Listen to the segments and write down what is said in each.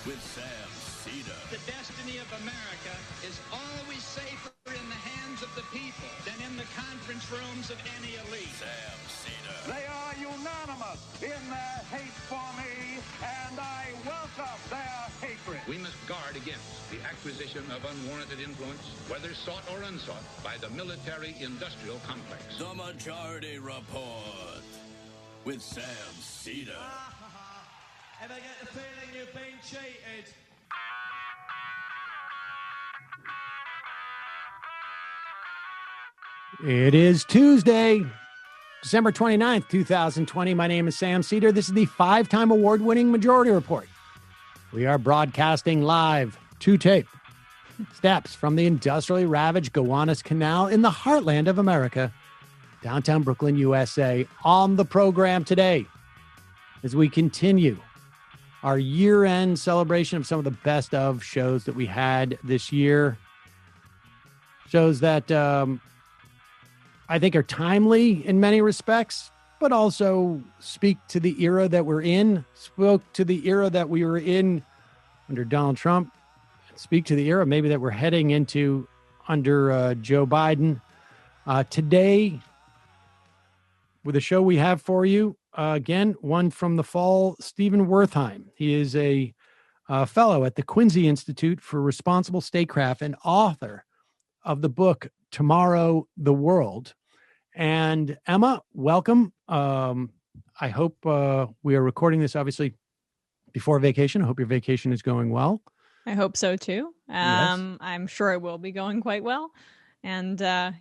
with Sam Seder. The destiny of America is always safer in the hands of the people than in the conference rooms of any elite. Sam Seder. They are unanimous in their hate for me, and I welcome their hatred. We must guard against the acquisition of unwarranted influence, whether sought or unsought, by the military-industrial complex. The Majority Report with Sam Seder. Ever get the feeling you've been cheated? It is Tuesday, December 29th, 2020. My name is Sam Seder. This is the 5-time award-winning Majority Report. We are broadcasting live to tape steps from the industrially ravaged Gowanus Canal in the heartland of America, downtown Brooklyn, USA. On the program today, as we continue our year-end celebration of some of the best of shows that we had this year. Shows that I think are timely in many respects, but also speak to the era that we're in, spoke to the era that we were in under Donald Trump, speak to the era maybe that we're heading into under Joe Biden. Today, with the show we have for you, again, one from the fall, Stephen Wertheim. He is a fellow at the Quincy Institute for Responsible Statecraft and author of the book, Tomorrow, the World. And Emma, welcome. I hope we are recording this, obviously, before vacation. I hope your vacation is going well. I hope so, too. Yes. I'm sure it will be going quite well. And I'll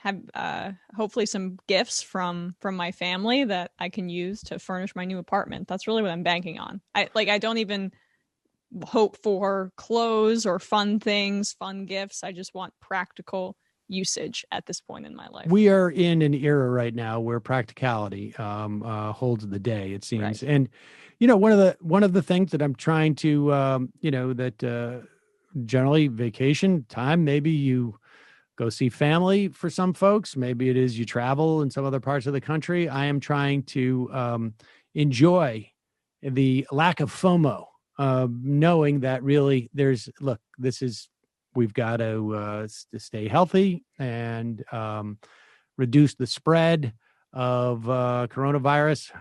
have hopefully some gifts from my family that I can use to furnish my new apartment. That's really what I'm banking on. I don't even hope for clothes or fun things, fun gifts. I just want practical usage at this point in my life. We are in an era right now where practicality holds the day, it seems. Right. And one of the things that I'm trying to generally vacation time, maybe you go see family for some folks, maybe it is you travel in some other parts of the country. I am trying to enjoy the lack of FOMO, knowing that really we've got to stay healthy and reduce the spread of coronavirus.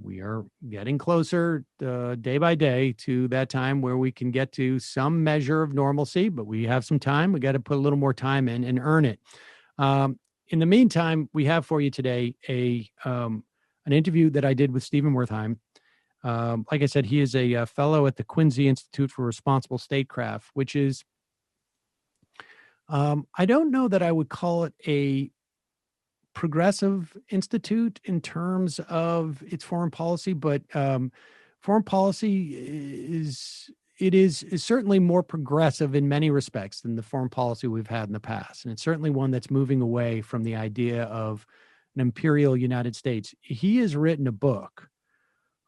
We are getting closer day by day to that time where we can get to some measure of normalcy, but we have some time. We got to put a little more time in and earn it. In the meantime, we have for you today an interview that I did with Stephen Wertheim. Like I said, he is a fellow at the Quincy Institute for Responsible Statecraft, which is, I don't know that I would call it a progressive institute in terms of its foreign policy, but foreign policy is certainly more progressive in many respects than the foreign policy we've had in the past. And it's certainly one that's moving away from the idea of an imperial United States. He has written a book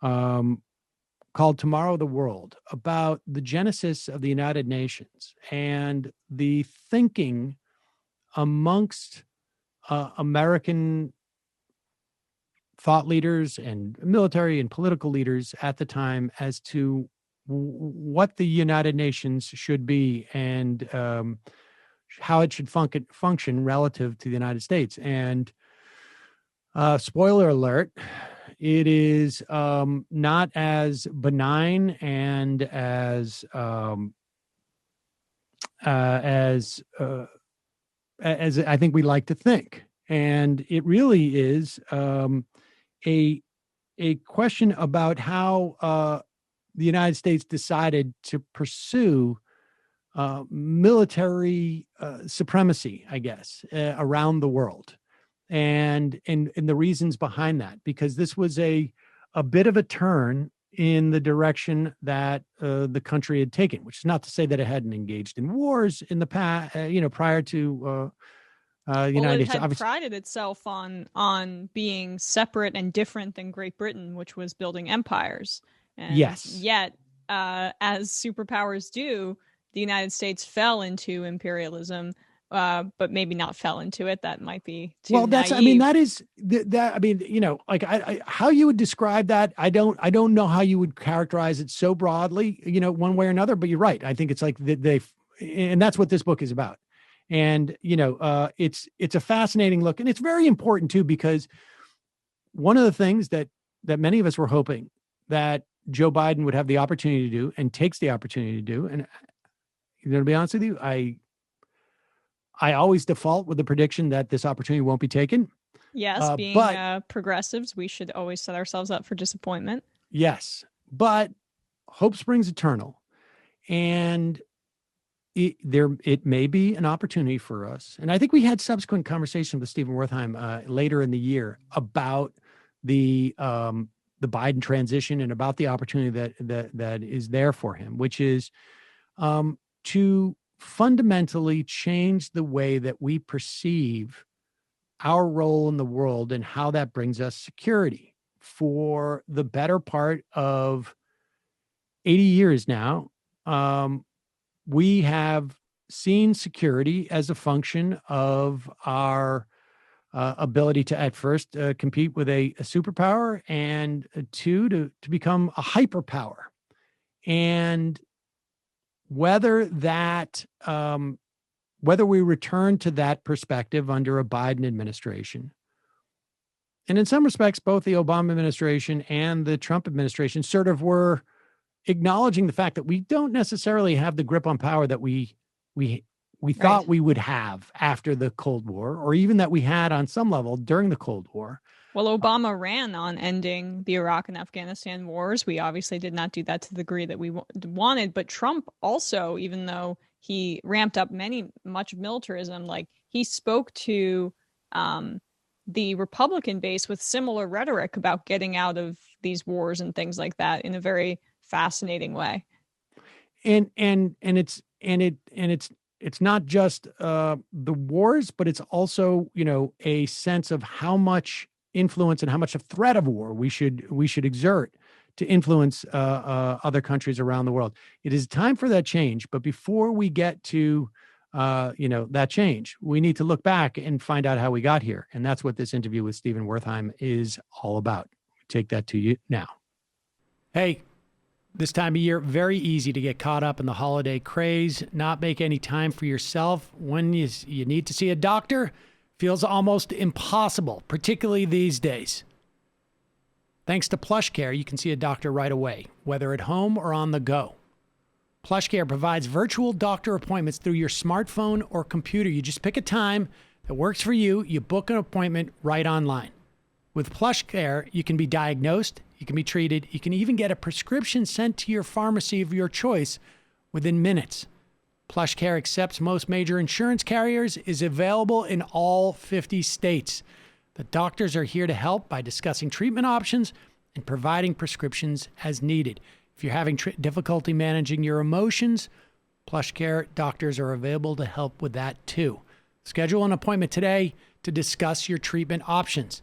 called Tomorrow, the World, about the genesis of the United Nations and the thinking amongst American thought leaders and military and political leaders at the time as to what the United Nations should be and how it should function relative to the United States. And spoiler alert, it is not as benign and as I think we like to think. And it really is a question about how the United States decided to pursue military supremacy, I guess, around the world. And the reasons behind that, because this was a bit of a turn in the direction that the country had taken, which is not to say that it hadn't engaged in wars in the past, prior to the United States. It had prided itself on being separate and different than Great Britain, which was building empires. And yes. Yet, as superpowers do, the United States fell into imperialism but maybe not fell into it. That might be too well. That's naive. I mean that is that I mean like I how you would describe that. I don't know how you would characterize it so broadly, one way or another. But you're right. I think it's like and that's what this book is about. And it's a fascinating look, and it's very important too, because one of the things that many of us were hoping that Joe Biden would have the opportunity to do, and takes the opportunity to do, and to be honest with you, I always default with the prediction that this opportunity won't be taken. Yes, being progressives, we should always set ourselves up for disappointment. Yes, but hope springs eternal, and it may be an opportunity for us. And I think we had subsequent conversation with Stephen Wertheim later in the year about the Biden transition and about the opportunity that is there for him, which is to fundamentally change the way that we perceive our role in the world and how that brings us security. For the better part of 80 years now, we have seen security as a function of our ability to, at first, compete with a superpower, and two, to become a hyperpower. And whether we return to that perspective under a Biden administration, and in some respects, both the Obama administration and the Trump administration sort of were acknowledging the fact that we don't necessarily have the grip on power that we thought we would have after the Cold War, or even that we had on some level during the Cold War. Well, Obama ran on ending the Iraq and Afghanistan wars. We obviously did not do that to the degree that we wanted. But Trump also, even though he ramped up much militarism, like he spoke to the Republican base with similar rhetoric about getting out of these wars and things like that in a very fascinating way. And it's not just the wars, but it's also a sense of how much influence and how much a threat of war we should exert to influence other countries around the world. It is time for that change, but before we get to that change, we need to look back and find out how we got here, and that's what this interview with Stephen Wertheim is all about. Take that to you now. Hey. This time of year, very easy to get caught up in the holiday craze, not make any time for yourself. When you need to see a doctor, feels almost impossible, particularly these days. Thanks to PlushCare, you can see a doctor right away, whether at home or on the go. PlushCare provides virtual doctor appointments through your smartphone or computer. You just pick a time that works for you. You book an appointment right online. With PlushCare, you can be diagnosed, you can be treated, you can even get a prescription sent to your pharmacy of your choice within minutes. PlushCare accepts most major insurance carriers, is available in all 50 states. The doctors are here to help by discussing treatment options and providing prescriptions as needed. If you're having difficulty managing your emotions, PlushCare doctors are available to help with that too. Schedule an appointment today to discuss your treatment options.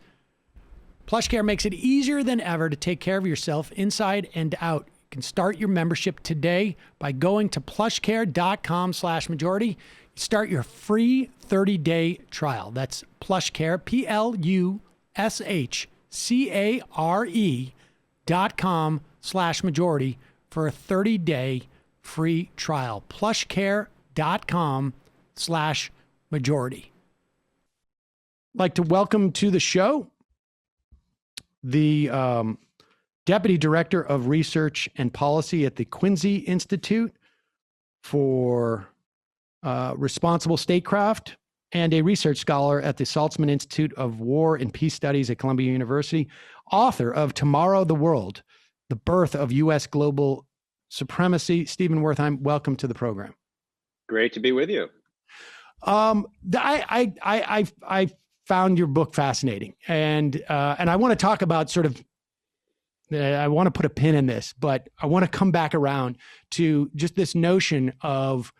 PlushCare makes it easier than ever to take care of yourself inside and out. You can start your membership today by going to plushcare.com/majority. Start your free 30-day trial. That's PlushCare, PlushCare.com/majority for a 30-day free trial. Plushcare.com/majority. I'd like to welcome to the show the Deputy Director of Research and Policy at the Quincy Institute for Responsible Statecraft, and a research scholar at the Saltzman Institute of War and Peace Studies at Columbia University, author of Tomorrow the World, The Birth of U.S. Global Supremacy. Stephen Wertheim, welcome to the program. Great to be with you. I found your book fascinating, and I want to talk about sort of, I want to put a pin in this, but I want to come back around to just this notion of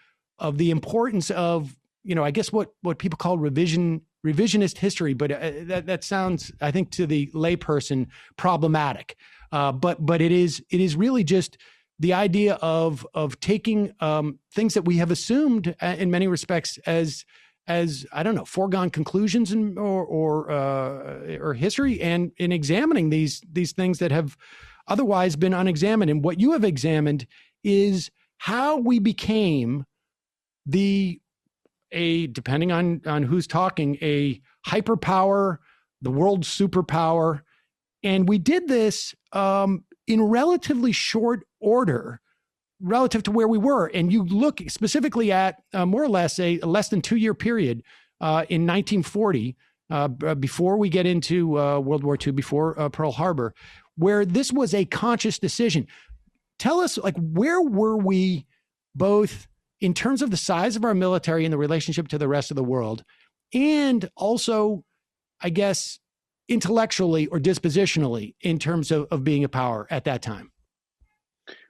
the importance of, I guess what people call revisionist history, but that sounds, I think, to the layperson problematic. But it is really just the idea of taking things that we have assumed in many respects as I don't know, foregone conclusions or history, and in examining these things that have otherwise been unexamined. And what you have examined is how we became depending on who's talking, a hyperpower, the world's superpower. And we did this in relatively short order relative to where we were. And you look specifically at more or less a less than 2-year period in 1940, before we get into World War II, before Pearl Harbor, where this was a conscious decision. Tell us, like, where were we both in terms of the size of our military and the relationship to the rest of the world, and also, I guess, intellectually or dispositionally in terms of being a power at that time?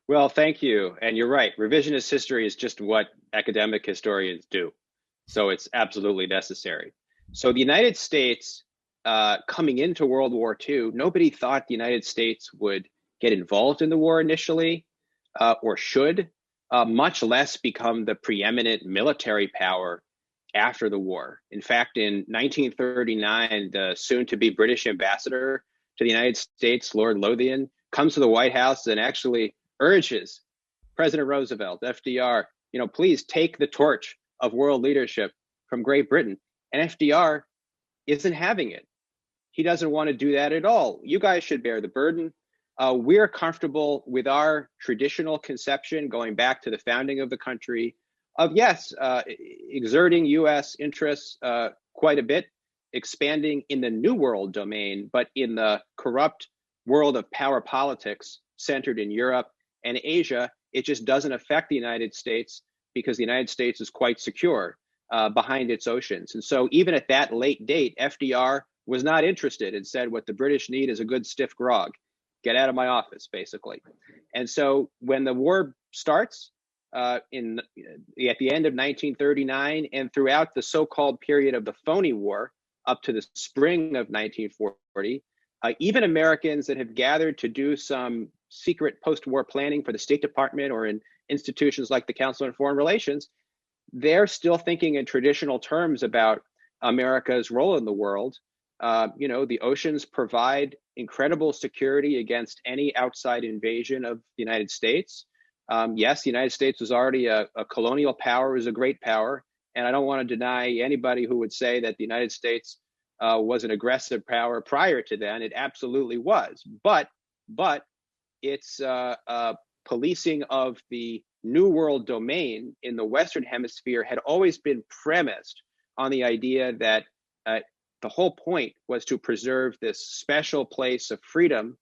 Well, thank you. And you're right. Revisionist history is just what academic historians do. So it's absolutely necessary. So the United States, coming into World War II, nobody thought the United States would get involved in the war initially, or should, much less become the preeminent military power after the war. In fact, in 1939, the soon-to-be British ambassador to the United States, Lord Lothian, comes to the White House and actually urges President Roosevelt, FDR, please take the torch of world leadership from Great Britain. And FDR isn't having it. He doesn't want to do that at all. You guys should bear the burden. We're comfortable with our traditional conception going back to the founding of the country of, yes, exerting U.S. interests quite a bit, expanding in the New World domain, but in the corrupt world of power politics centered in Europe and Asia, it just doesn't affect the United States because the United States is quite secure behind its oceans. And so even at that late date, FDR was not interested and said, what the British need is a good stiff grog. Get out of my office, basically. And so when the war starts at the end of 1939 and throughout the so-called period of the phony war up to the spring of 1940, even Americans that have gathered to do some secret post-war planning for the State Department or in institutions like the Council on Foreign Relations, they're still thinking in traditional terms about America's role in the world. The oceans provide incredible security against any outside invasion of the United States. Yes, the United States was already a colonial power, was a great power. And I don't want to deny anybody who would say that the United States was an aggressive power prior to then. It absolutely was. But its policing of the New World domain in the Western Hemisphere had always been premised on the idea that the whole point was to preserve this special place of freedom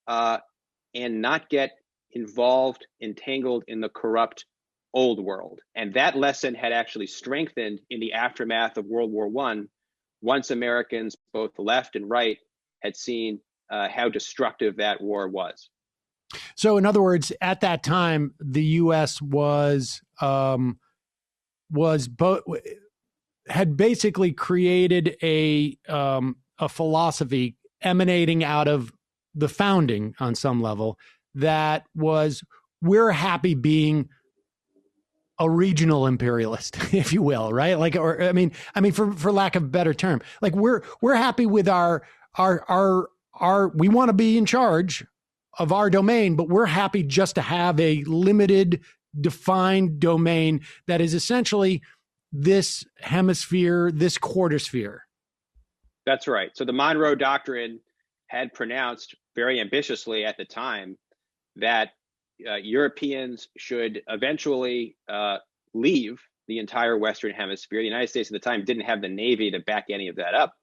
and not get involved, entangled in the corrupt old world. And that lesson had actually strengthened in the aftermath of World War I, once Americans, both left and right, had seen how destructive that war was. So in other words, at that time, the U.S. had basically created a philosophy emanating out of the founding on some level that was, we're happy being a regional imperialist, if you will, right? Like, or I mean, for lack of a better term, like we're happy with our we want to be in charge of our domain, but we're happy just to have a limited, defined domain that is essentially this hemisphere, this quarter-sphere. That's right. So the Monroe Doctrine had pronounced very ambitiously at the time that Europeans should eventually leave the entire Western Hemisphere. The United States at the time didn't have the Navy to back any of that up.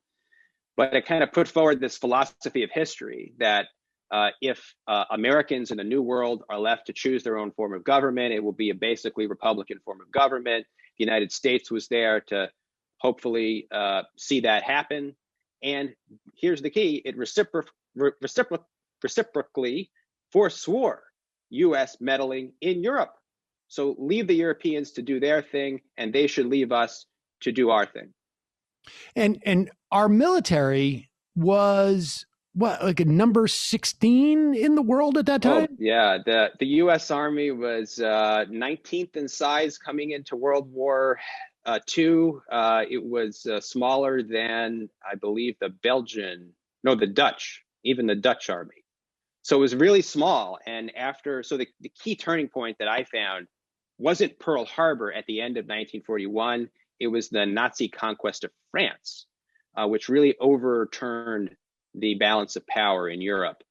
But it kind of put forward this philosophy of history that if Americans in the New World are left to choose their own form of government, it will be a basically Republican form of government. The United States was there to hopefully see that happen. And here's the key, it reciprocally forswore U.S. meddling in Europe. So leave the Europeans to do their thing, and they should leave us to do our thing. And our military was what, like a number 16 in the world at that time? Oh, yeah, the U.S. Army was 19th in size coming into World War Two, it was smaller than, I believe, the Dutch, even the Dutch army. So it was really small. And so the key turning point that I found wasn't Pearl Harbor at the end of 1941. It was the Nazi conquest of France, which really overturned the balance of power in Europe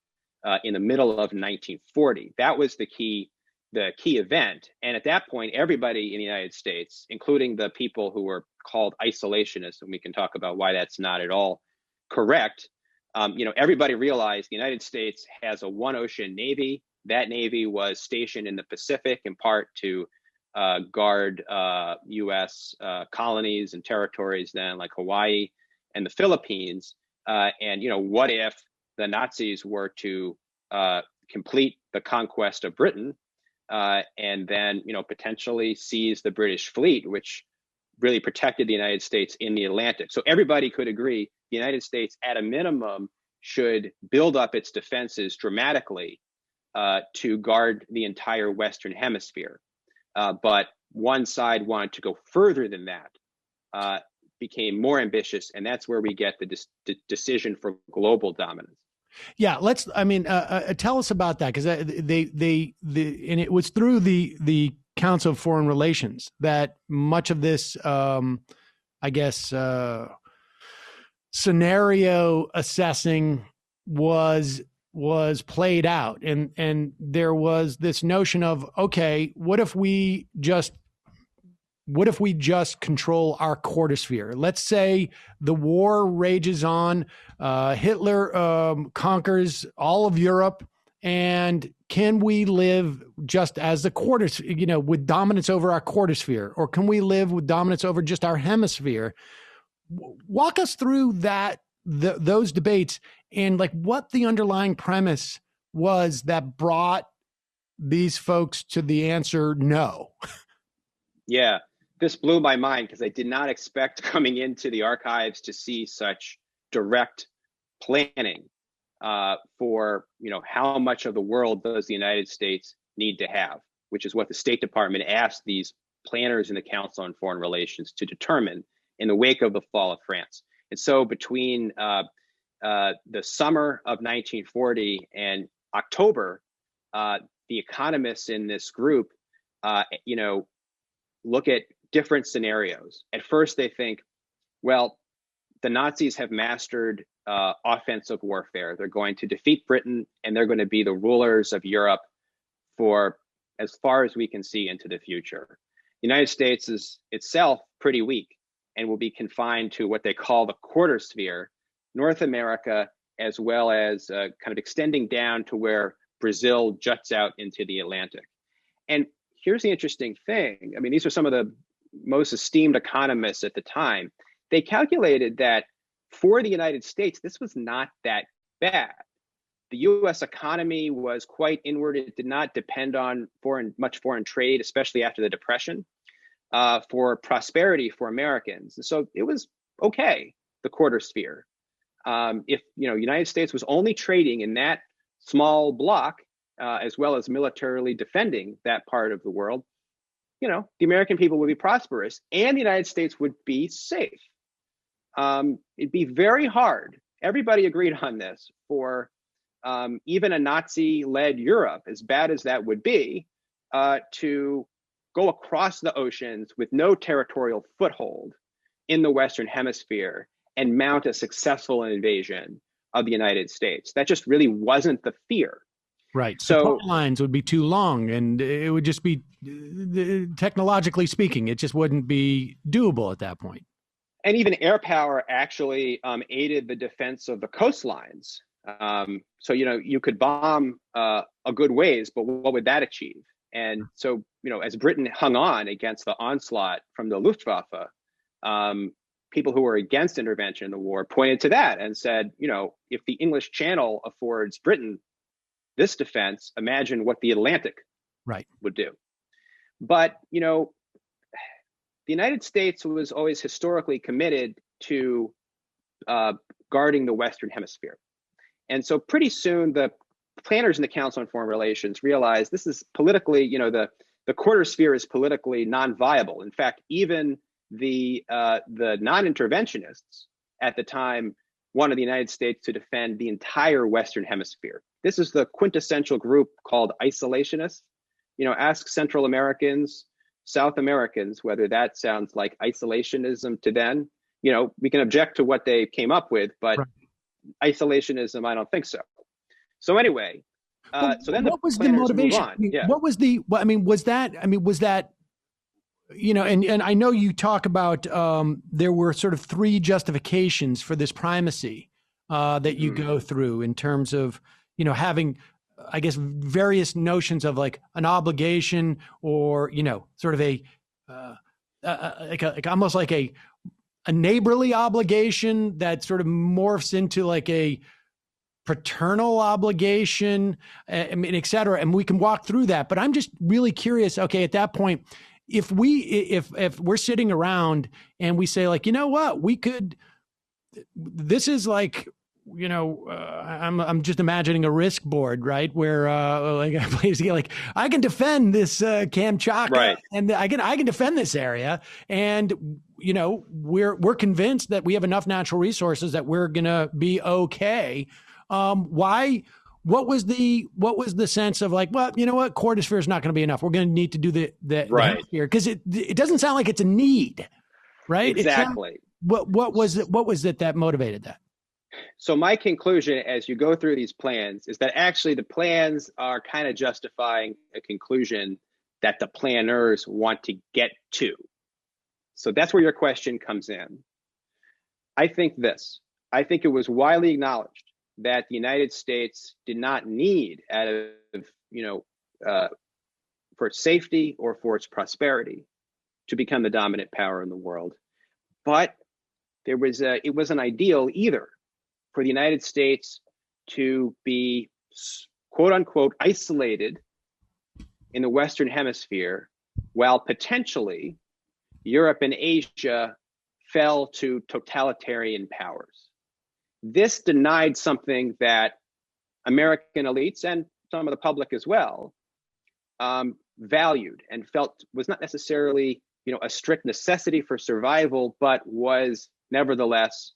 in the middle of 1940. That was the key event. And at that point, everybody in the United States, including the people who were called isolationists, and we can talk about why that's not at all correct, everybody realized the United States has a one ocean navy. That navy was stationed in the Pacific in part to guard U.S. colonies and territories then, like Hawaii and the Philippines. And what if the Nazis were to complete the conquest of Britain and then potentially seize the British fleet, which really protected the United States in the Atlantic. So everybody could agree the United States, at a minimum, should build up its defenses dramatically to guard the entire Western Hemisphere. But one side wanted to go further than that, became more ambitious, and that's where we get the decision for global dominance. Yeah, tell us about that, because and it was through the Council of Foreign Relations that much of this, scenario assessing was played out, and there was this notion of, okay, what if we just control our quarter sphere? Let's say the war rages on, Hitler conquers all of Europe, and can we live just as the quarter, with dominance over our quarter sphere, or can we live with dominance over just our hemisphere? Walk us through those debates and what the underlying premise was that brought these folks to the answer no. Yeah. This blew my mind because I did not expect coming into the archives to see such direct planning for, how much of the world does the United States need to have, which is what the State Department asked these planners in the Council on Foreign Relations to determine in the wake of the fall of France. And so between the summer of 1940 and October, the economists in this group, look at different scenarios. At first, they think, well, the Nazis have mastered offensive warfare. They're going to defeat Britain, and they're going to be the rulers of Europe for as far as we can see into the future. The United States is itself pretty weak and will be confined to what they call the quarter sphere, North America, as well as kind of extending down to where Brazil juts out into the Atlantic. And here's the interesting thing. I mean, these are some of the most esteemed economists at the time. They calculated that for the United States, this was not that bad. The U.S. economy was quite inward. It did not depend on much foreign trade, especially after the Depression, for prosperity for Americans. And so it was okay, the quarter sphere. If United States was only trading in that small block, as well as militarily defending that part of the world, the American people would be prosperous and the United States would be safe. It'd be very hard. Everybody agreed on this for even a Nazi-led Europe, as bad as that would be, to go across the oceans with no territorial foothold in the Western Hemisphere and mount a successful invasion of the United States. That just really wasn't the fear. Right. So lines would be too long, and it would just be, technologically speaking, it just wouldn't be doable at that point. And even air power actually aided the defense of the coastlines. So, you could bomb a good ways, but what would that achieve? And so, as Britain hung on against the onslaught from the Luftwaffe, people who were against intervention in the war pointed to that and said, if the English Channel affords Britain this defense, imagine what the Atlantic would do. But, the United States was always historically committed to guarding the Western Hemisphere. And so pretty soon the planners in the Council on Foreign Relations realized this is politically, the quarter sphere is politically non-viable. In fact, even the non-interventionists at the time wanted the United States to defend the entire Western Hemisphere. This is the quintessential group called isolationists. Ask Central Americans, South Americans, whether that sounds like isolationism to them. We can object to what they came up with, but right. Isolationism, I don't think so. So anyway, so then what was the motivation? What was the? Was that? And I know you talk about there were sort of three justifications for this primacy that you go through in terms of having, I guess, various notions of like an obligation or sort of almost like a neighborly obligation that sort of morphs into like a paternal obligation, et cetera. And we can walk through that. But I'm just really curious. Okay, at that point, if we're sitting around and we say like, what, we could, this is like, I'm just imagining a risk board, right? Where I can defend this Kamchatka, right, and I can defend this area, and we're convinced that we have enough natural resources that we're gonna be okay. Why? What was the sense of like, well, what, Quartosphere is not going to be enough. We're going to need to do the right hemisphere, because it doesn't sound like it's a need, right? Exactly. What was it that motivated that? So my conclusion as you go through these plans is that actually the plans are kind of justifying a conclusion that the planners want to get to. So that's where your question comes in. I think it was widely acknowledged that the United States did not need out of, for its safety or for its prosperity to become the dominant power in the world. But it wasn't ideal either for the United States to be, quote unquote, isolated in the Western Hemisphere, while potentially Europe and Asia fell to totalitarian powers. This denied something that American elites and some of the public as well valued and felt was not necessarily, a strict necessity for survival, but was nevertheless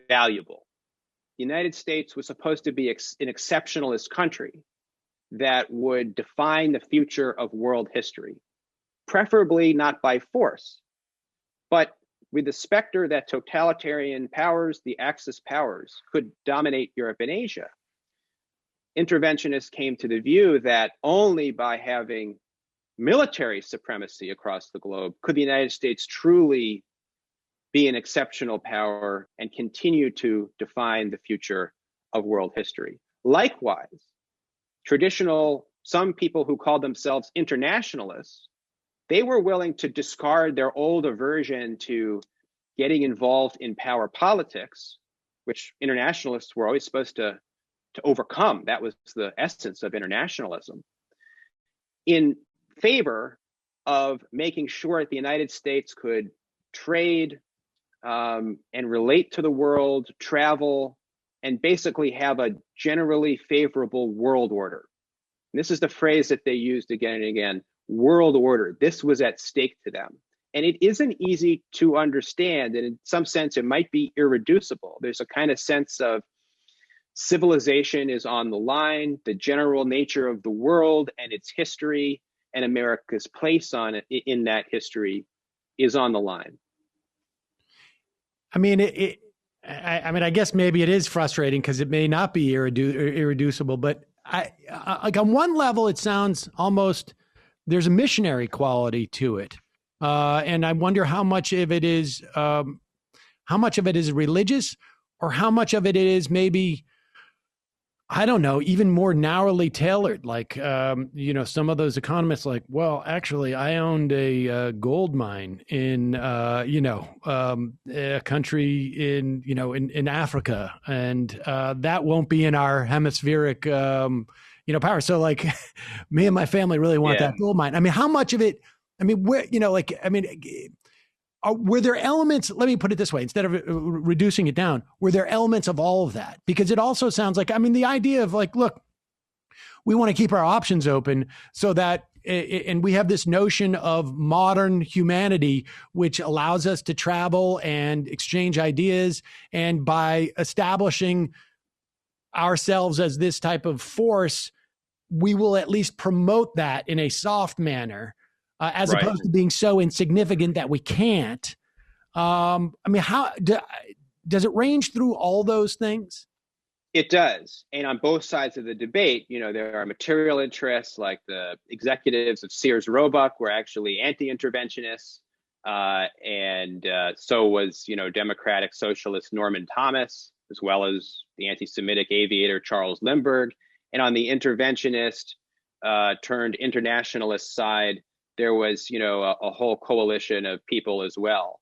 valuable. The United States was supposed to be an exceptionalist country that would define the future of world history, preferably not by force, but with the specter that totalitarian powers, the Axis powers, could dominate Europe and Asia. Interventionists came to the view that only by having military supremacy across the globe could the United States truly be an exceptional power and continue to define the future of world history. Likewise, some people who called themselves internationalists, they were willing to discard their old aversion to getting involved in power politics, which internationalists were always supposed to overcome. That was the essence of internationalism, in favor of making sure that the United States could trade and relate to the world, travel, and basically have a generally favorable world order. And this is the phrase that they used again and again, world order. This was at stake to them. And it isn't easy to understand. And in some sense, it might be irreducible. There's a kind of sense of civilization is on the line, the general nature of the world and its history and America's place on it in that history is on the line. I mean, I guess maybe it is frustrating because it may not be irreducible, but I like on one level, it sounds almost there's a missionary quality to it, and I wonder how much of it is religious, or how much of it is maybe, I don't know, even more narrowly tailored. Like, some of those economists like, well, actually, I owned a gold mine in, a country in Africa, and that won't be in our hemispheric, power. So like me and my family really want that gold mine. I mean, how much of it, were there elements, let me put it this way, instead of reducing it down, were there elements of all of that? Because it also sounds like, the idea of like, look, we want to keep our options open so that and we have this notion of modern humanity, which allows us to travel and exchange ideas. And by establishing ourselves as this type of force, we will at least promote that in a soft manner, as Right. opposed to being so insignificant that we can't. I mean, does it range through all those things? It does. And on both sides of the debate, there are material interests, like the executives of Sears Roebuck were actually anti-interventionists. And so was, Democratic Socialist Norman Thomas, as well as the anti-Semitic aviator Charles Lindbergh. And on the interventionist turned internationalist side, there was, a whole coalition of people as well,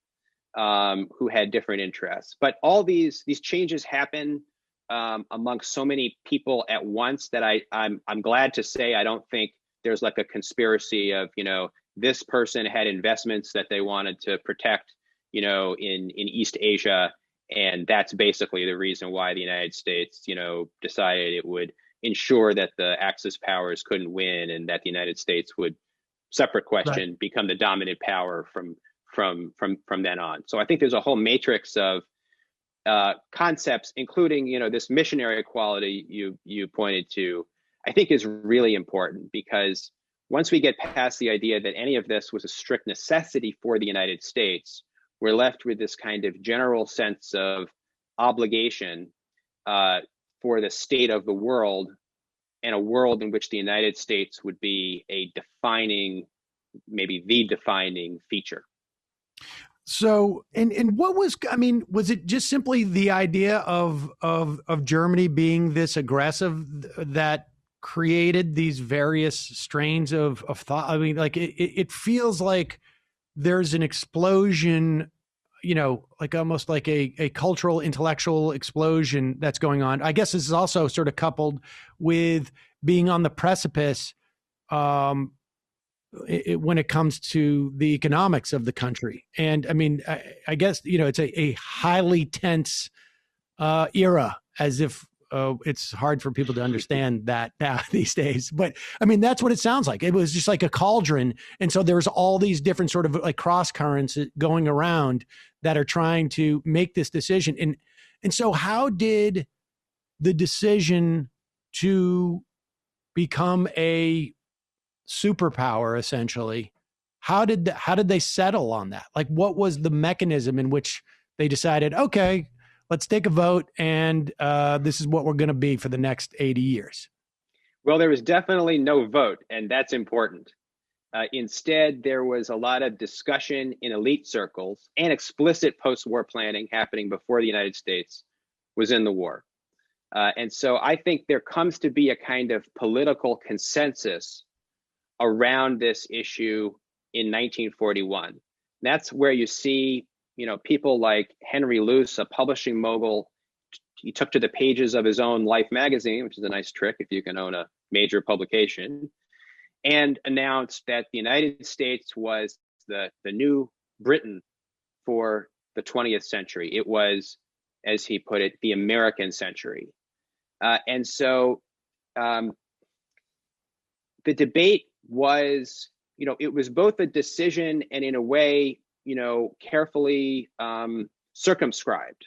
who had different interests. But all these changes happen amongst so many people at once that I'm glad to say I don't think there's like a conspiracy of, this person had investments that they wanted to protect, in East Asia. And that's basically the reason why the United States, decided it would ensure that the Axis powers couldn't win, and that the United States would, separate question, Right. become the dominant power from then on. So I think there's a whole matrix of concepts, including, this missionary quality you pointed to, I think is really important, because once we get past the idea that any of this was a strict necessity for the United States, we're left with this kind of general sense of obligation for the state of the world, and a world in which the United States would be a defining, maybe the defining feature. So, and what was, I mean, was it just simply the idea of Germany being this aggressive that created these various strains of thought? I mean, like it feels like there's an explosion, like almost like a cultural, intellectual explosion that's going on. I guess this is also sort of coupled with being on the precipice when it comes to the economics of the country. And I mean, I guess, it's a highly tense era, as if it's hard for people to understand that now these days. But I mean, that's what it sounds like. It was just like a cauldron. And so there's all these different sort of like cross currents going around that are trying to make this decision. And so how did the decision to become a superpower, essentially, how did they settle on that? Like, what was the mechanism in which they decided, okay, let's take a vote, and this is what we're going to be for the next 80 years? Well, there was definitely no vote, and that's important. Instead, there was a lot of discussion in elite circles and explicit post-war planning happening before the United States was in the war. And so I think there comes to be a kind of political consensus around this issue in 1941. That's where you see, people like Henry Luce, a publishing mogul. He took to the pages of his own Life magazine, which is a nice trick if you can own a major publication, and announced that the United States was the new Britain for the 20th century. It was, as he put it, the American century. And so the debate was, it was both a decision and, in a way, carefully circumscribed.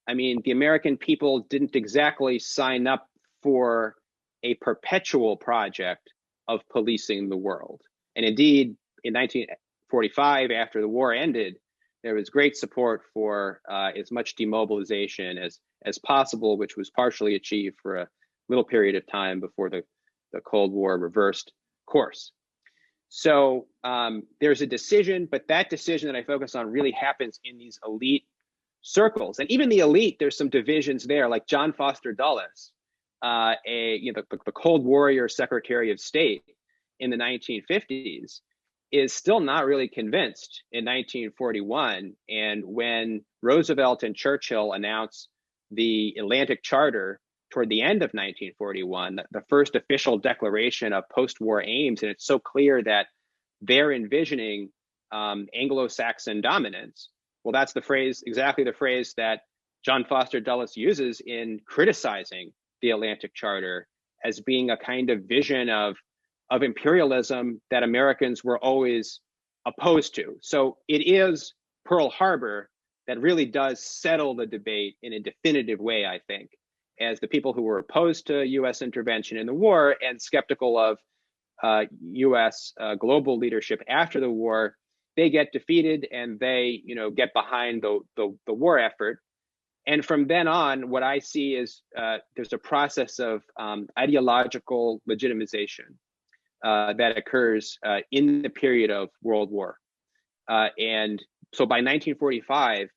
I mean, the American people didn't exactly sign up for a perpetual project of policing the world. And indeed, in 1945, after the war ended, there was great support for as much demobilization as possible, which was partially achieved for a little period of time before the Cold War reversed course. So there's a decision, but that decision that I focus on really happens in these elite circles. And even the elite, there's some divisions there, like John Foster Dulles, the Cold Warrior Secretary of State in the 1950s, is still not really convinced in 1941. And when Roosevelt and Churchill announced the Atlantic Charter toward the end of 1941, the first official declaration of post-war aims, and it's so clear that they're envisioning Anglo-Saxon dominance. Well, that's exactly the phrase that John Foster Dulles uses in criticizing the Atlantic Charter as being a kind of vision of of imperialism that Americans were always opposed to. So it is Pearl Harbor that really does settle the debate in a definitive way, I think, as the people who were opposed to U.S. intervention in the war and skeptical of U.S. Global leadership after the war, they get defeated and they, get behind the war effort. And from then on, what I see is there's a process of ideological legitimization that occurs in the period of World War. And so by 1945,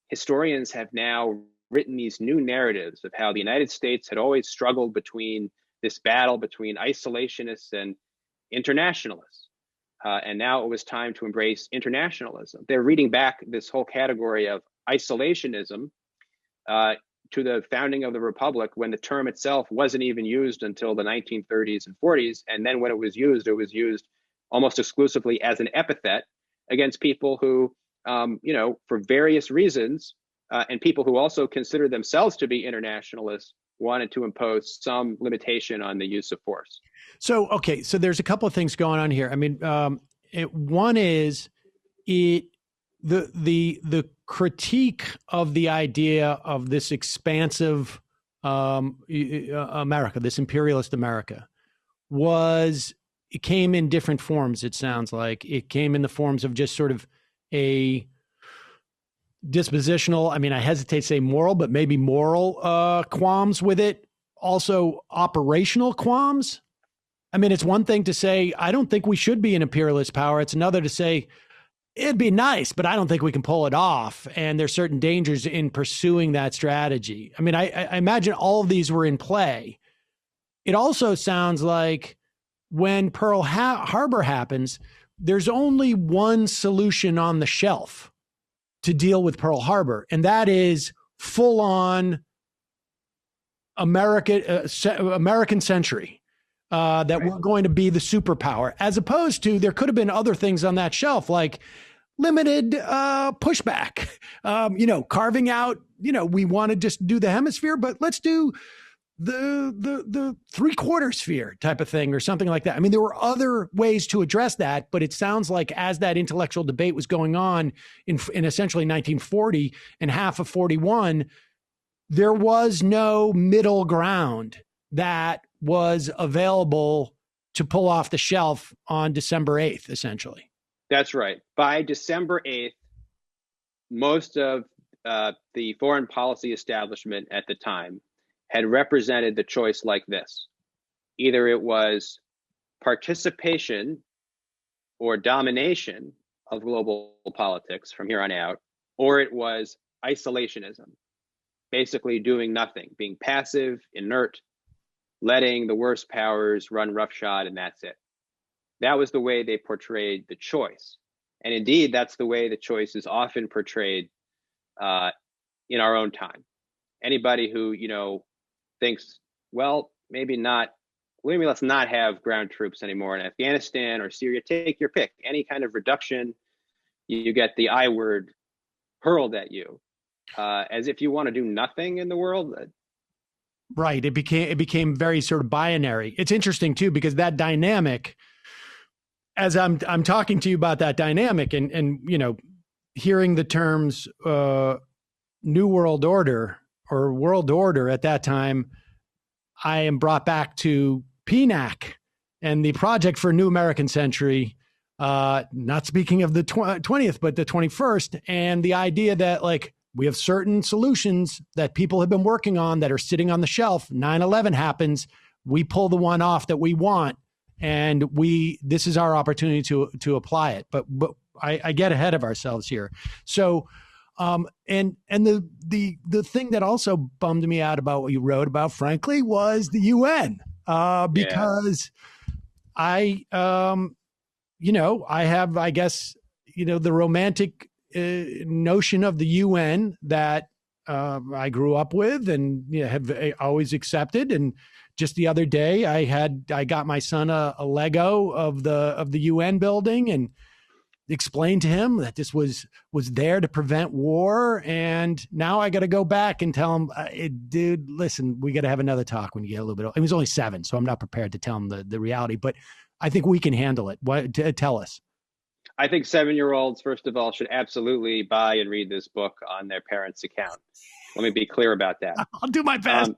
historians have now written these new narratives of how the United States had always struggled between this battle between isolationists and internationalists. And now it was time to embrace internationalism. They're reading back this whole category of isolationism to the founding of the Republic, when the term itself wasn't even used until the 1930s and 40s. And then when it was used almost exclusively as an epithet against people who, for various reasons, and people who also consider themselves to be internationalists, wanted to impose some limitation on the use of force. So, okay, so there's a couple of things going on here. I mean, one is the critique of the idea of this expansive America, this imperialist America, it came in different forms. It sounds like it came in the forms of just sort of a dispositional, I hesitate to say moral, but maybe moral qualms with it. Also operational qualms. It's one thing to say, I don't think we should be an imperialist power. It's another to say, it'd be nice, but I don't think we can pull it off. And there's certain dangers in pursuing that strategy. I imagine all of these were in play. It also sounds like when Pearl Harbor happens, there's only one solution on the shelf to deal with Pearl Harbor, and that is full-on American century, that we're going to be the superpower, as opposed to there could have been other things on that shelf, like limited pushback, carving out, we want to just do the hemisphere, but let's do the 3/4 sphere type of thing or something like that. There were other ways to address that, but it sounds like as that intellectual debate was going on in essentially 1940 and half of 41, there was no middle ground that was available to pull off the shelf on December 8th, essentially. That's right. By December 8th, most of the foreign policy establishment at the time had represented the choice like this. Either it was participation or domination of global politics from here on out, or it was isolationism, basically doing nothing, being passive, inert, letting the worst powers run roughshod, and that's it. That was the way they portrayed the choice. And indeed, that's the way the choice is often portrayed in our own time. Anybody who, thinks, well, maybe let's not have ground troops anymore in Afghanistan or Syria, take your pick, any kind of reduction, you get the I word hurled at you, as if you want to do nothing in the world. Right. It became very sort of binary. It's interesting too, because that dynamic, as I'm talking to you about that dynamic and hearing the terms New World Order or World Order at that time, I am brought back to PNAC and the Project for a New American Century, not speaking of the 20th, but the 21st, and the idea that we have certain solutions that people have been working on that are sitting on the shelf. 9/11 happens. We pull the one off that we want, and this is our opportunity to apply it. But I get ahead of ourselves here. So, and the thing that also bummed me out about what you wrote about, frankly, was the UN, because I have, I guess, the romantic notion of the UN that I grew up with and have always accepted. And just the other day, I got my son a Lego of the UN building and explained to him that this was there to prevent war. And now I got to go back and tell him, dude, listen, we got to have another talk when you get a little bit old. He was only 7, so I'm not prepared to tell him the reality. But I think we can handle it. Tell us. I think 7-year-olds, first of all, should absolutely buy and read this book on their parents' account. Let me be clear about that. I'll do my best.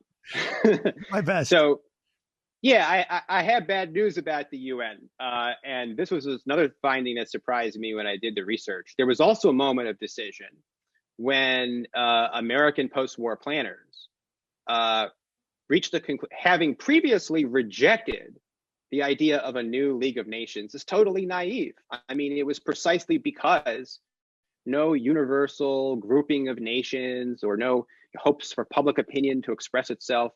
My best. So, yeah, I have bad news about the UN. And this was another finding that surprised me when I did the research. There was also a moment of decision when American post-war planners reached the conclusion, having previously rejected the idea of a new League of Nations, is totally naive. I mean, it was precisely because no universal grouping of nations or no hopes for public opinion to express itself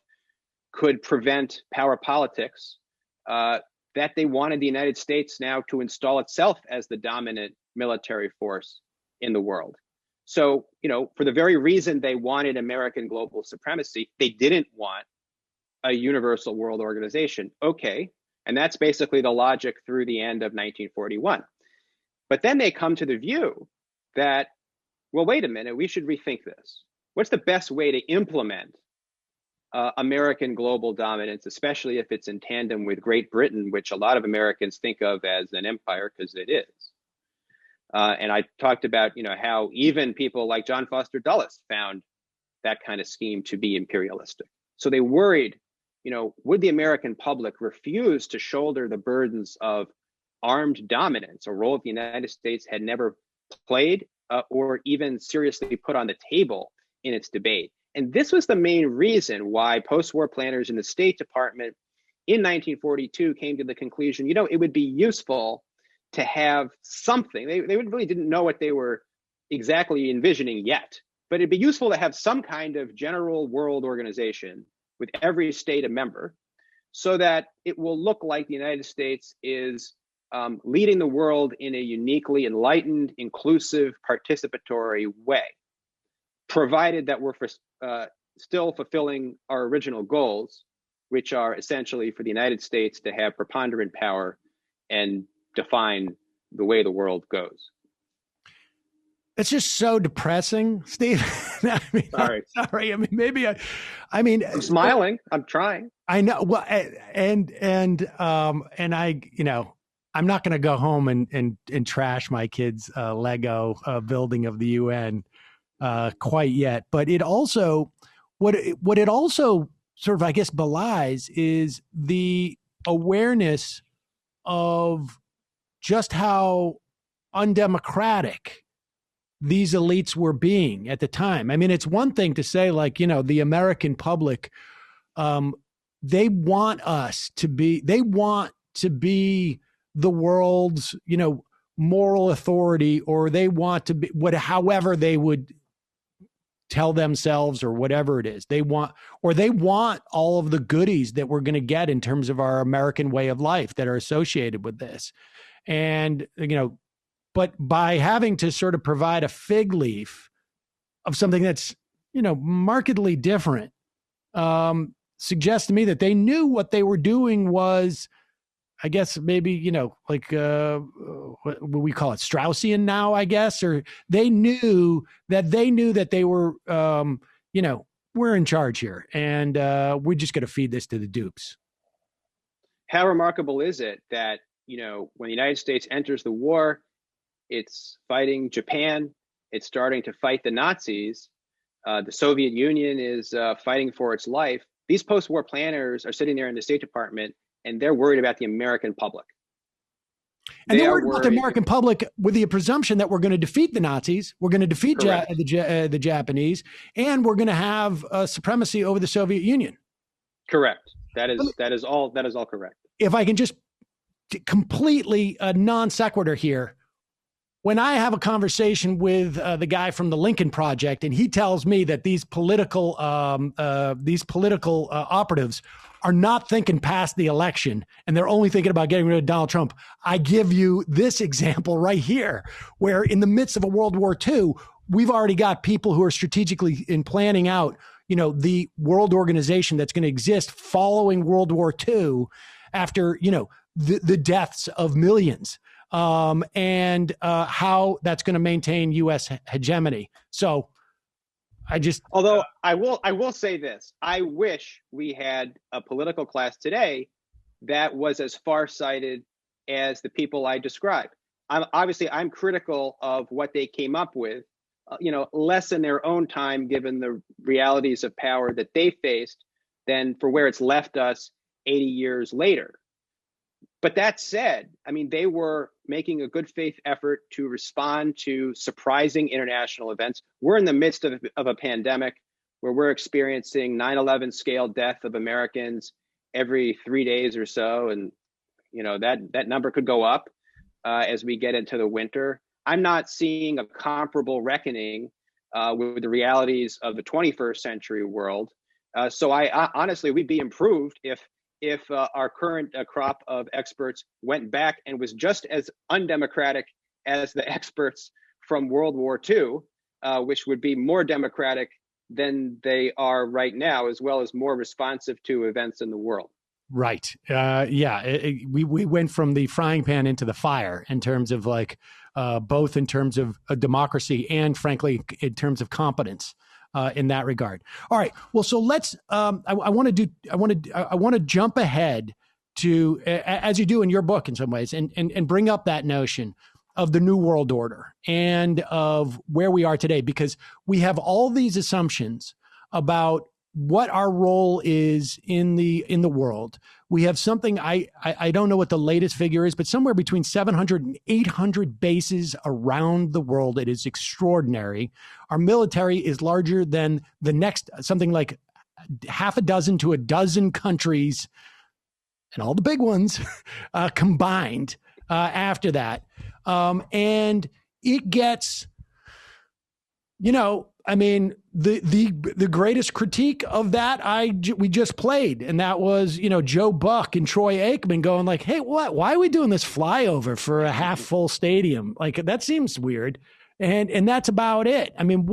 could prevent power politics, that they wanted the United States now to install itself as the dominant military force in the world. So, for the very reason they wanted American global supremacy, they didn't want a universal world organization. Okay. And that's basically the logic through the end of 1941. But then they come to the view that, well, wait a minute, we should rethink this. What's the best way to implement American global dominance, especially if it's in tandem with Great Britain, which a lot of Americans think of as an empire, because it is. And I talked about, how even people like John Foster Dulles found that kind of scheme to be imperialistic. So they worried, would the American public refuse to shoulder the burdens of armed dominance, a role the United States had never played or even seriously put on the table in its debate? And this was the main reason why post-war planners in the State Department in 1942 came to the conclusion, it would be useful to have something. They really didn't know what they were exactly envisioning yet, but it'd be useful to have some kind of general world organization with every state a member, so that it will look like the United States is leading the world in a uniquely enlightened, inclusive, participatory way, provided that we're still fulfilling our original goals, which are essentially for the United States to have preponderant power and define the way the world goes. It's just so depressing, Steve. Sorry. I'm sorry. I'm smiling. I'm trying. I know. Well, and I, I'm not going to go home and trash my kids' Lego building of the UN quite yet. But it also, what it also sort of, I guess, belies is the awareness of just how undemocratic these elites were being at the time. I mean, it's one thing to say, like, the American public, they want to be the world's, moral authority, or they want to be however they would tell themselves, or whatever it is they want all of the goodies that we're going to get in terms of our American way of life that are associated with this. And, but by having to sort of provide a fig leaf of something that's, markedly different, suggests to me that they knew what they were doing was, I guess, maybe, like what we call it, Straussian now, I guess, or they knew that they were, we're in charge here, and we're just going to feed this to the dupes. How remarkable is it that, when the United States enters the war, it's fighting Japan, it's starting to fight the Nazis, the Soviet Union is fighting for its life. These post-war planners are sitting there in the State Department, and they're worried about the American public. And they're worried about the American public with the presumption that we're going to defeat the Nazis, we're going to defeat the Japanese, and we're going to have supremacy over the Soviet Union. Correct. That is all correct. If I can just completely non sequitur here. When I have a conversation with the guy from the Lincoln Project, and he tells me that these political operatives are not thinking past the election and they're only thinking about getting rid of Donald Trump, I give you this example right here, where in the midst of a World War II, we've already got people who are strategically in planning out, the world organization that's going to exist following World War II, after the deaths of millions. And how that's going to maintain U.S. hegemony. So although I will say this, I wish we had a political class today that was as farsighted as the people I described. I'm critical of what they came up with, less in their own time, given the realities of power that they faced, than for where it's left us 80 years later. But that said, I mean, they were making a good faith effort to respond to surprising international events. We're in the midst of a pandemic where we're experiencing 9/11 scale death of Americans every 3 days or so. And, that number could go up as we get into the winter. I'm not seeing a comparable reckoning with the realities of the 21st century world. So I honestly, we'd be improved if our current crop of experts went back and was just as undemocratic as the experts from World War II, which would be more democratic than they are right now, as well as more responsive to events in the world. Right. We went from the frying pan into the fire in terms of both in terms of a democracy and, frankly, in terms of competence. In that regard. All right. Well, so let's. I want to jump ahead to, as you do in your book in some ways, and bring up that notion of the New World Order and of where we are today, because we have all these assumptions about what our role is in the world. We have something, I don't know what the latest figure is, but somewhere between 700 and 800 bases around the world. It is extraordinary. Our military is larger than the next, something like half a dozen to a dozen countries, and all the big ones combined after that. And it gets, the greatest critique of that we just played, and that was Joe Buck and Troy Aikman going like, "Hey, why are we doing this flyover for a half full stadium? Like, that seems weird." And that's about it. I mean,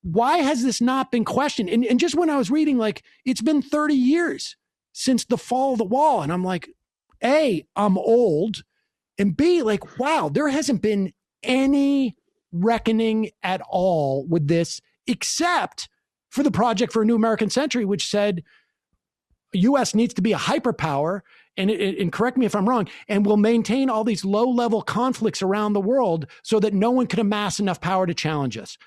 why has this not been questioned? And just when I was reading, it's been 30 years since the fall of the wall, and I'm like, A, I'm old, and B, wow, there hasn't been any reckoning at all with this, except for the Project for a New American Century, which said U.S. needs to be a hyperpower, and correct me if I'm wrong, and will maintain all these low-level conflicts around the world so that no one can amass enough power to challenge us.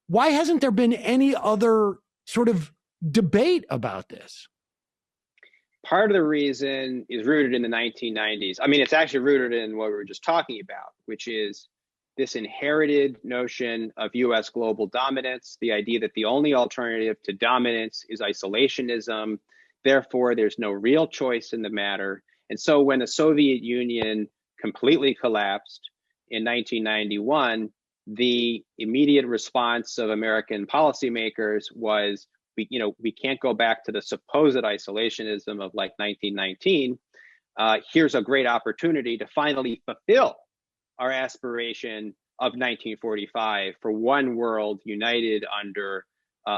Why hasn't there been any other sort of debate about this? Part of the reason is rooted in the 1990s. I mean, it's actually rooted in what we were just talking about, which is this inherited notion of U.S. global dominance, the idea that the only alternative to dominance is isolationism. Therefore, there's no real choice in the matter. And so when the Soviet Union completely collapsed in 1991, the immediate response of American policymakers was, we can't go back to the supposed isolationism of 1919. Here's a great opportunity to finally fulfill our aspiration of 1945 for one world united under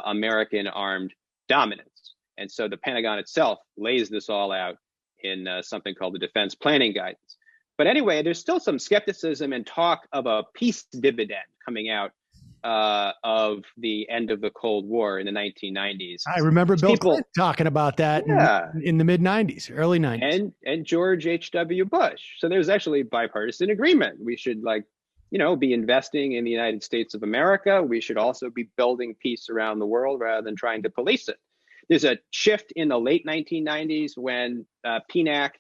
American armed dominance. And so the Pentagon itself lays this all out in something called the Defense Planning Guidance. But anyway, there's still some skepticism and talk of a peace dividend coming out of the end of the Cold War in the 1990s. I remember Bill Clinton talking about that in the mid-90s, early 90s. And George H.W. Bush. So there's actually bipartisan agreement. We should be investing in the United States of America. We should also be building peace around the world rather than trying to police it. There's a shift in the late 1990s when PNAC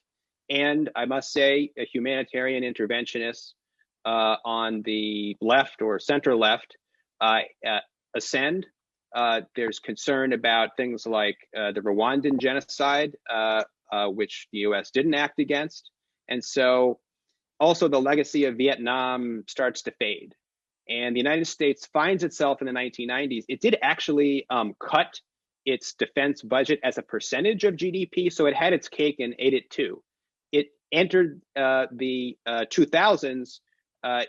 and, I must say, a humanitarian interventionists on the left or center left ascend. There's concern about things like the Rwandan genocide, which the U.S. didn't act against. And so also the legacy of Vietnam starts to fade. And the United States finds itself in the 1990s. It did actually cut its defense budget as a percentage of GDP. So it had its cake and ate it too. It entered the 2000s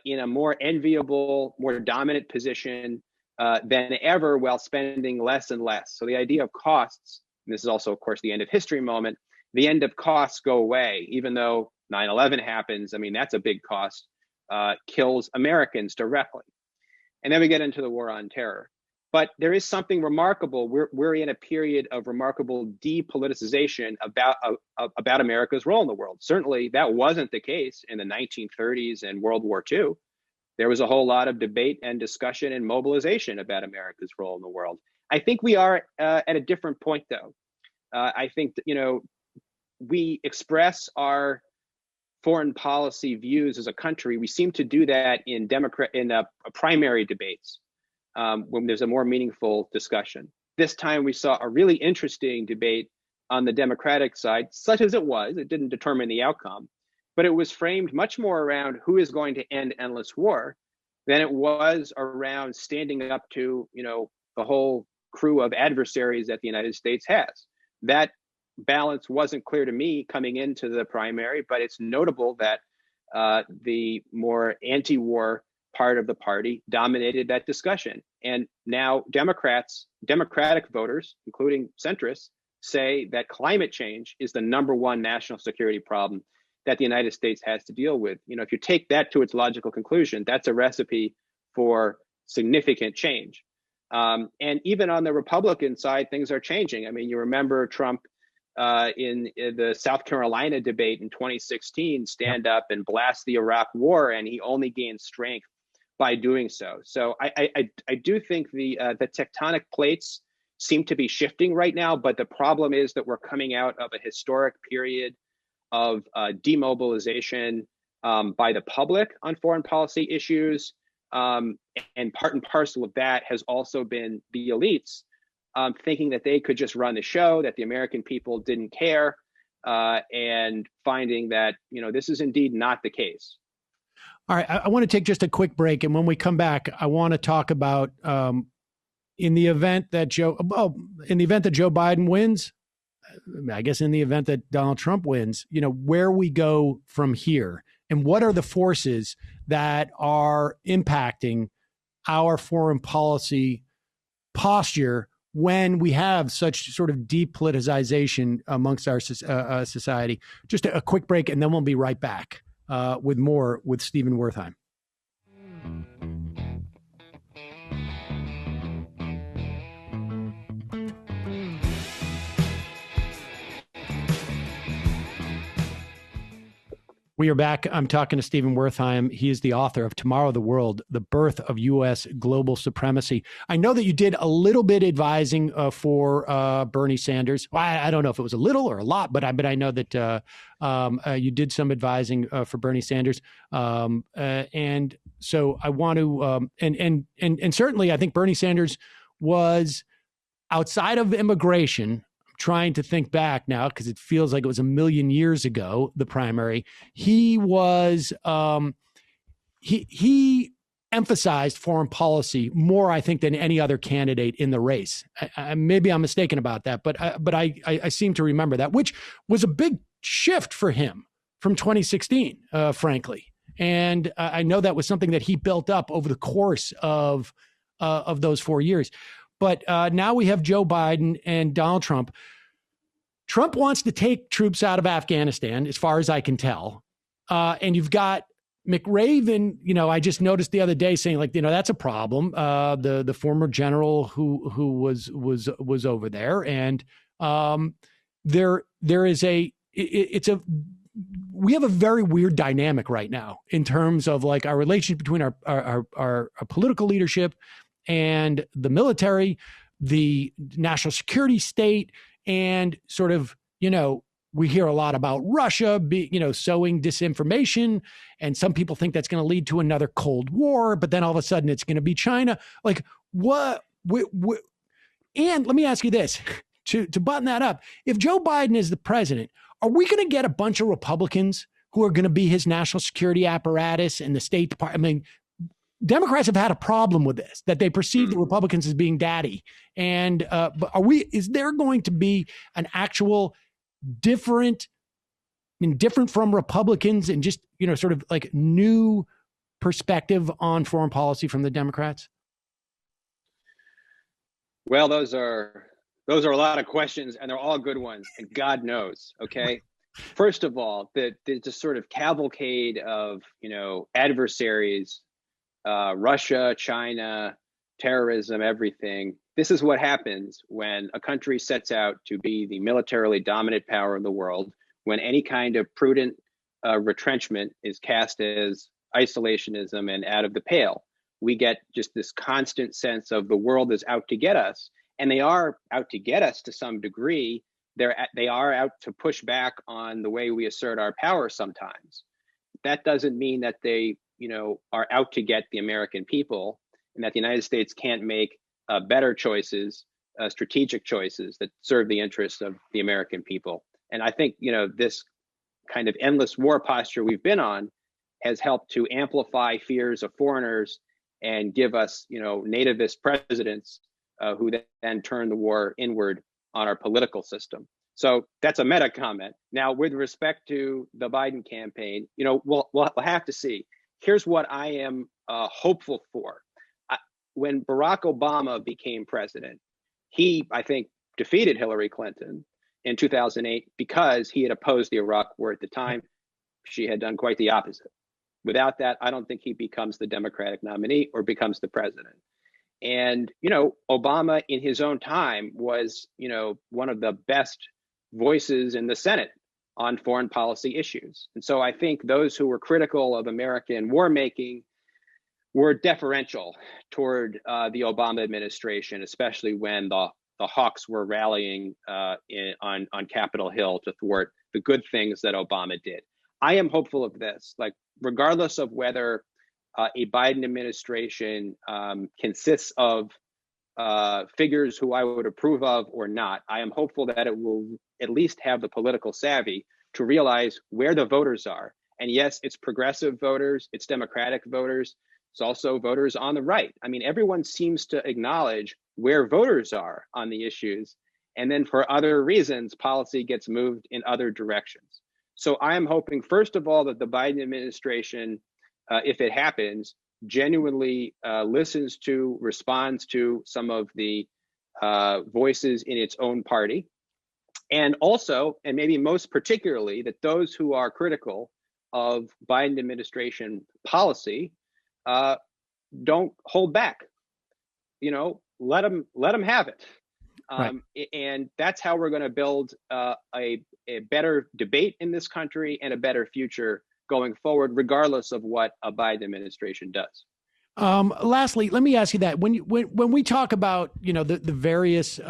in a more enviable, more dominant position than ever, while spending less and less. So the idea of costs, and this is also, of course, the end of history moment, the end of costs go away, even though 9/11 happens. I mean, that's a big cost, kills Americans directly. And then we get into the war on terror. But there is something remarkable. We're in a period of remarkable depoliticization about America's role in the world. Certainly, that wasn't the case in the 1930s and World War II. There was a whole lot of debate and discussion and mobilization about America's role in the world. I think we are at a different point, though. I think that, we express our foreign policy views as a country. We seem to do that in primary debates. When there's a more meaningful discussion. This time we saw a really interesting debate on the Democratic side, such as it was. It didn't determine the outcome, but it was framed much more around who is going to end endless war than it was around standing up to, the whole crew of adversaries that the United States has. That balance wasn't clear to me coming into the primary, but it's notable that the more anti-war part of the party dominated that discussion. And now Democratic voters, including centrists, say that climate change is the number one national security problem that the United States has to deal with. If you take that to its logical conclusion, that's a recipe for significant change. And even on the Republican side, things are changing. I mean, you remember Trump in the South Carolina debate in 2016, stand up and blast the Iraq war, and he only gained strength by doing so. So I do think the tectonic plates seem to be shifting right now, but the problem is that we're coming out of a historic period of demobilization by the public on foreign policy issues. And part and parcel of that has also been the elites thinking that they could just run the show, that the American people didn't care, and finding that, this is indeed not the case. All right, I want to take just a quick break, and when we come back, I want to talk about in the event that Joe Biden wins, I guess in the event that Donald Trump wins, where we go from here, and what are the forces that are impacting our foreign policy posture when we have such sort of deep politicization amongst our society. Just a quick break, and then we'll be right back. With more with Stephen Wertheim. We are back. I'm talking to Stephen Wertheim. He is the author of Tomorrow the World, The Birth of U.S. Global Supremacy. I know that you did a little bit advising for Bernie Sanders. Well, I don't know if it was a little or a lot, but I know that you did some advising for Bernie Sanders. And so I want to, and certainly I think Bernie Sanders was, outside of immigration, trying to think back now because it feels like it was a million years ago, the primary, he was he emphasized foreign policy more, I think, than any other candidate in the race. Maybe I'm mistaken about that, but I seem to remember that, which was a big shift for him from 2016, frankly. And I know that was something that he built up over the course of those 4 years. But now we have Joe Biden and Donald Trump. Trump wants to take troops out of Afghanistan, as far as I can tell. And you've got McRaven, I just noticed the other day saying, that's a problem. The former general who was over there. And there is we have a very weird dynamic right now in terms of our relationship between our political leadership and the military, the national security state, and sort of, we hear a lot about Russia, sowing disinformation, and some people think that's going to lead to another Cold War, but then all of a sudden it's going to be China. What? And let me ask you this, to button that up. If Joe Biden is the president, are we going to get a bunch of Republicans who are going to be his national security apparatus and the State Department? Democrats have had a problem with this, that they perceive the Republicans as being daddy. And but is there going to be an actual different from Republicans and just, sort of new perspective on foreign policy from the Democrats? Well, those are a lot of questions, and they're all good ones, and God knows. Okay. First of all, the sort of cavalcade of, adversaries, Russia, China, terrorism, everything. This is what happens when a country sets out to be the militarily dominant power in the world, when any kind of prudent retrenchment is cast as isolationism and out of the pale. We get just this constant sense of the world is out to get us, and they are out to get us to some degree. They are out to push back on the way we assert our power sometimes. That doesn't mean that they, are out to get the American people, and that the United States can't make better choices, strategic choices that serve the interests of the American people. And I think, this kind of endless war posture we've been on has helped to amplify fears of foreigners and give us, nativist presidents who then turn the war inward on our political system. So that's a meta comment. Now, with respect to the Biden campaign, we'll have to see. Here's what I am hopeful for. When Barack Obama became president, he, I think, defeated Hillary Clinton in 2008 because he had opposed the Iraq War at the time. She had done quite the opposite. Without that, I don't think he becomes the Democratic nominee or becomes the president. And, Obama in his own time was, one of the best voices in the Senate on foreign policy issues. And so I think those who were critical of American war making were deferential toward the Obama administration, especially when the hawks were rallying on Capitol Hill to thwart the good things that Obama did. I am hopeful of this, like regardless of whether a Biden administration consists of figures who I would approve of or not, I am hopeful that it will at least have the political savvy to realize where the voters are. And yes, it's progressive voters, it's Democratic voters, it's also voters on the right. I mean, everyone seems to acknowledge where voters are on the issues. And then for other reasons, policy gets moved in other directions. So I am hoping, first of all, that the Biden administration, if it happens, genuinely listens to, responds to some of the voices in its own party. And also, and maybe most particularly, that those who are critical of Biden administration policy don't hold back. Let them have it. Right. And that's how we're going to build a better debate in this country and a better future going forward, regardless of what a Biden administration does. Lastly, let me ask you that when we talk about the various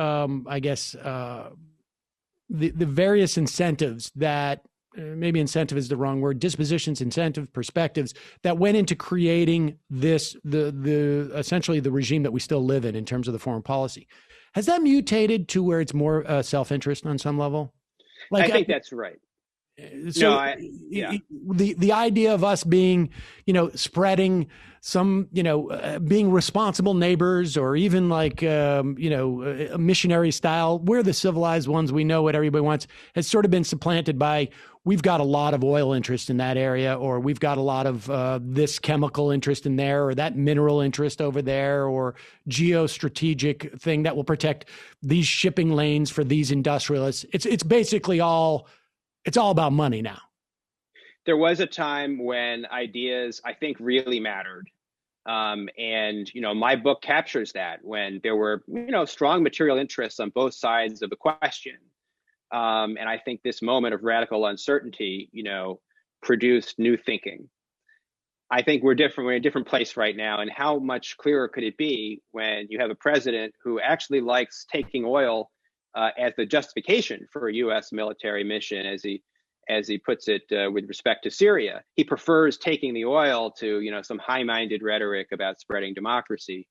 the various incentives that maybe incentive is the wrong word, dispositions, incentive, perspectives that went into creating this the essentially the regime that we still live in terms of the foreign policy. Has that mutated to where it's more self-interest on some level? I think that's right. So the idea of us being, spreading some, being responsible neighbors, or even like, a missionary style, we're the civilized ones, we know what everybody wants, has sort of been supplanted by, we've got a lot of oil interest in that area, or we've got a lot of this chemical interest in there, or that mineral interest over there, or geostrategic thing that will protect these shipping lanes for these industrialists. It's basically it's all about money now. There was a time when ideas, I think, really mattered. And my book captures that, when there were, strong material interests on both sides of the question. And I think this moment of radical uncertainty, produced new thinking. I think we're in a different place right now. And how much clearer could it be when you have a president who actually likes taking oil as the justification for a U.S. military mission, as he puts it, with respect to Syria. He prefers taking the oil to, some high-minded rhetoric about spreading democracy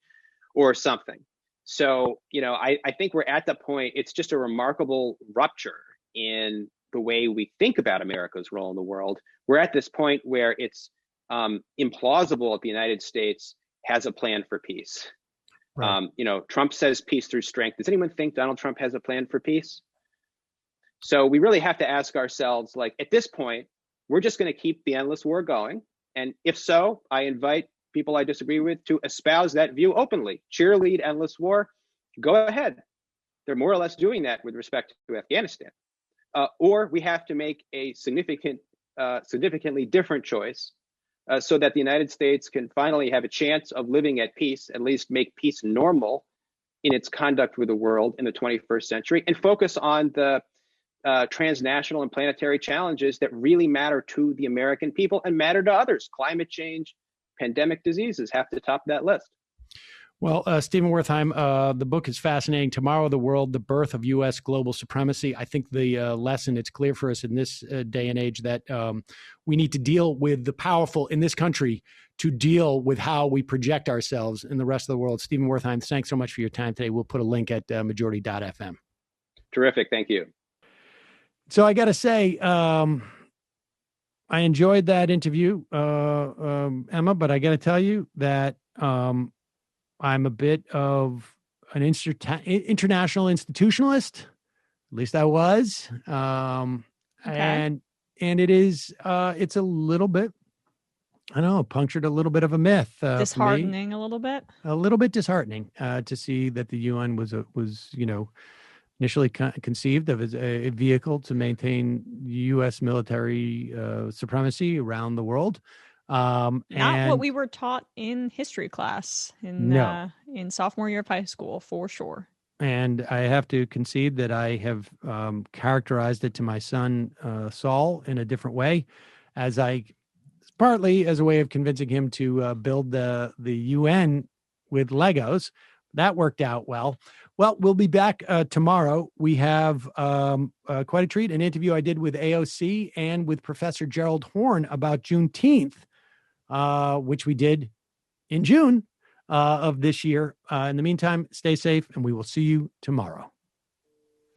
or something. So, I think we're at the point, it's just a remarkable rupture in the way we think about America's role in the world. We're at this point where it's implausible that the United States has a plan for peace. Right. Trump says peace through strength. Does anyone think Donald Trump has a plan for peace? So we really have to ask ourselves, at this point, we're just going to keep the endless war going. And if so, I invite people I disagree with to espouse that view openly. Cheerlead endless war, go ahead. They're more or less doing that with respect to Afghanistan. Or we have to make a significantly different choice so that the United States can finally have a chance of living at peace, at least make peace normal in its conduct with the world in the 21st century, and focus on the transnational and planetary challenges that really matter to the American people and matter to others. Climate change, pandemic diseases have to top that list. Well, Stephen Wertheim, the book is fascinating. Tomorrow, the World, the Birth of U.S. Global Supremacy. I think the lesson, it's clear for us in this day and age that we need to deal with the powerful in this country to deal with how we project ourselves in the rest of the world. Stephen Wertheim, thanks so much for your time today. We'll put a link at majority.fm. Terrific. Thank you. So I got to say, I enjoyed that interview, Emma, but I got to tell you that I'm a bit of an international institutionalist. At least I was. Okay. And it is, it's a little bit, I don't know, punctured a little bit of a myth. Disheartening a little bit. A little bit disheartening to see that the UN was initially conceived of as a vehicle to maintain U.S. military supremacy around the world. Not what we were taught in history class in sophomore year of high school, for sure. And I have to concede that I have characterized it to my son, Saul, in a different way, partly as a way of convincing him to build the UN with Legos. That worked out well. Well, we'll be back tomorrow. We have quite a treat, an interview I did with AOC and with Professor Gerald Horne about Juneteenth, which we did in June of this year. In the meantime, stay safe, and we will see you tomorrow.